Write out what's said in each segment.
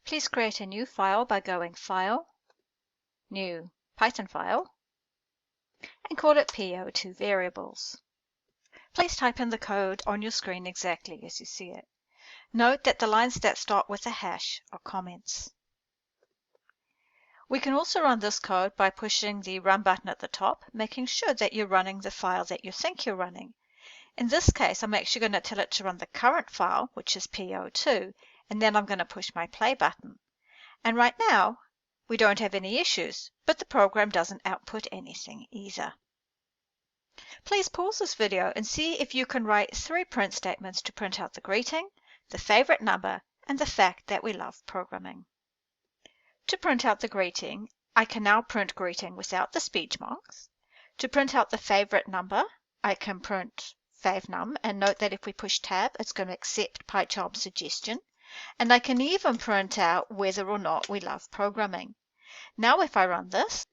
Please create a new file by going File, New Python file, and call it PO2 variables. Please type in the code on your screen exactly as you see it. Note that the lines that start with a hash are comments. We can also run this code by pushing the Run button at the top, making sure that you're running the file that you think you're running. In this case, I'm actually going to tell it to run the current file, which is PO2, and then I'm going to push my play button. And right now, we don't have any issues, but the program doesn't output anything either. Please pause this video and see if you can write 3 print statements to print out the greeting, the favorite number, and the fact that we love programming. To print out the greeting, I can now print greeting without the speech marks. To print out the favorite number, I can print favnum, and note that if we push tab, it's going to accept PyCharm's suggestion. And I can even print out whether or not we love programming. Now if I run this,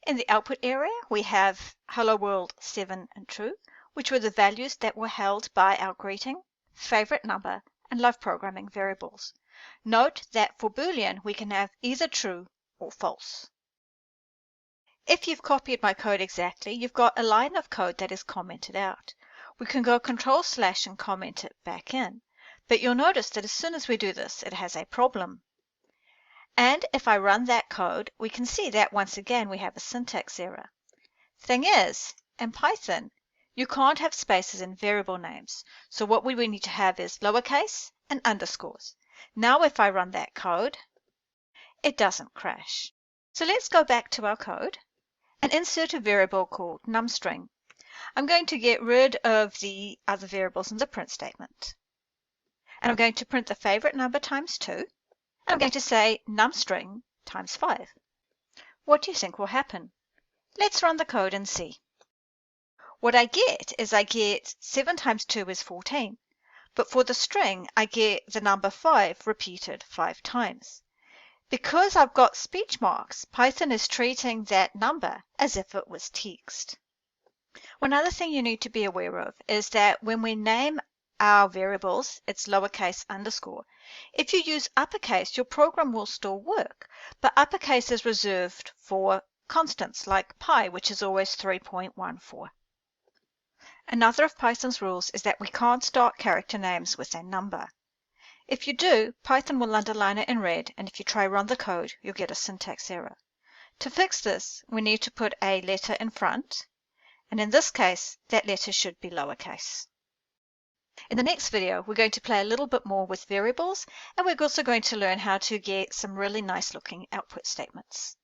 in the output area, we have Hello World 7 and true, which were the values that were held by our greeting, favorite number, and love programming variables. Note that for Boolean, we can have either true or false. If you've copied my code exactly, you've got a line of code that is commented out. We can go Control/ and comment it back in. But you'll notice that as soon as we do this, it has a problem. And if I run that code, we can see that once again we have a syntax error. Thing is, in Python, you can't have spaces in variable names. So what we need to have is lowercase and underscores. Now if I run that code, it doesn't crash. So let's go back to our code and insert a variable called numString. I'm going to get rid of the other variables in the print statement. And I'm going to print the favorite number times 2. I'm going to say numString times 5. What do you think will happen? Let's run the code and see. What I get is 7 times 2 is 14. But for the string, I get the number 5 repeated 5 times. Because I've got speech marks, Python is treating that number as if it was text. One other thing you need to be aware of is that when we name our variables, it's lowercase underscore. If you use uppercase, your program will still work, but uppercase is reserved for constants like pi, which is always 3.14. Another of Python's rules is that we can't start character names with a number. If you do, Python will underline it in red, and if you try run the code, you'll get a syntax error. To fix this, we need to put a letter in front, and in this case, that letter should be lowercase. In the next video, we're going to play a little bit more with variables, and we're also going to learn how to get some really nice looking output statements.